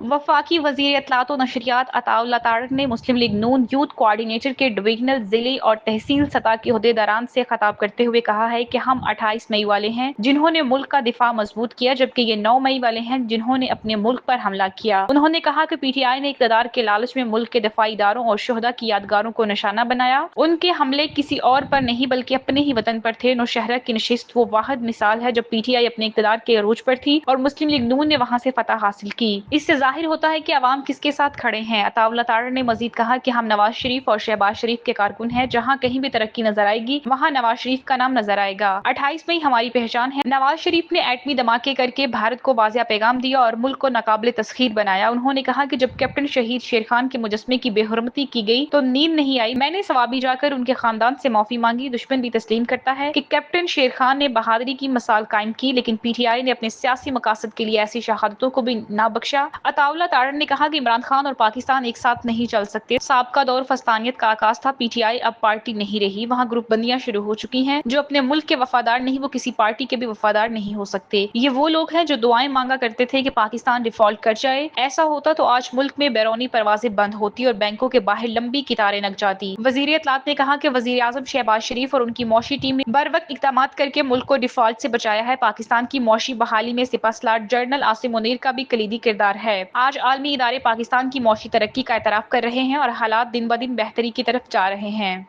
वफाकी वजीर इत्तलात और नशरियात अताउल्लाह तारक ने मुस्लिम लीग नून यूथ कोऑर्डिनेटर के डिवीजनल, जिले और तहसील सतह के अहदेदारान से खिताब करते हुए कहा है कि हम 28 मई वाले हैं जिन्होंने मुल्क का दिफा मजबूत किया, जबकि ये 9 मई वाले हैं जिन्होंने अपने मुल्क पर हमला किया। उन्होंने कहा कि पीटीआई ने इक़्तिदार के लालच में मुल्क के दिफाई इदारों और शुहदा की यादगारों को निशाना बनाया। उनके हमले किसी और पर नहीं बल्कि अपने ही वतन पर थे। नौशहरा की नशिस्त वो वाहिद मिसाल है जब पीटीआई अपने इक़्तिदार के अरूज पर थी और मुस्लिम लीग नून ने वहां से फतह हासिल की। इससे जाहिर होता है कि अवाम किसके साथ खड़े हैं। अताउल्लाह तारड़ ने मजीद कहा कि हम नवाज शरीफ और शहबाज शरीफ के कारकुन हैं। जहां कहीं भी तरक्की नजर आएगी वहां नवाज शरीफ का नाम नजर आएगा। 28 मई हमारी पहचान है। नवाज शरीफ ने एटमी धमाके करके भारत को वाज़िया पैगाम दिया और मुल्क को नाकाबिले तस्खीर बनाया। उन्होंने कहा कि जब कैप्टन शहीद शेर खान के मुजस्मे की बेहुरमती की गई तो नींद नहीं आई। मैंने सवाबी जाकर उनके खानदान से माफी मांगी। दुश्मन भी तस्लीम करता है कि कैप्टन शेर खान ने बहादुरी की मिसाल कायम की, लेकिन पीटीआई ने अपने सियासी मकासद के लिए ऐसी शहादतों को भी ना बख्शा। अताउल्लाह तारड़ ने कहा कि इमरान खान और पाकिस्तान एक साथ नहीं चल सकते। साबका दौर फस्तानियत का आगाज था। पीटीआई अब पार्टी नहीं रही। वहाँ ग्रुप बंदियां शुरू हो चुकी हैं। जो अपने मुल्क के वफादार नहीं वो किसी पार्टी के भी वफादार नहीं हो सकते। ये वो लोग हैं जो दुआएं मांगा करते थे कि पाकिस्तान डिफॉल्ट कर जाए। ऐसा होता तो आज मुल्क में बैरूनी परवाजें बंद होती और बैंकों के बाहर लंबी कितारें लग जाती। वजीर इत्तलात ने कहा कि वजीर आजम शहबाज शरीफ और उनकी मौशी टीम ने बर वक्त इकदाम करके मुल्क को डिफॉल्ट से बचाया है। पाकिस्तान की मौशी बहाली में सिपहसालार जनरल आसिम मुनीर का भी कलीदी किरदार है। आज आलमी इदारे पाकिस्तान की मौशी तरक्की का एतराफ कर रहे हैं और हालात दिन ब दिन बेहतरी की तरफ जा रहे हैं।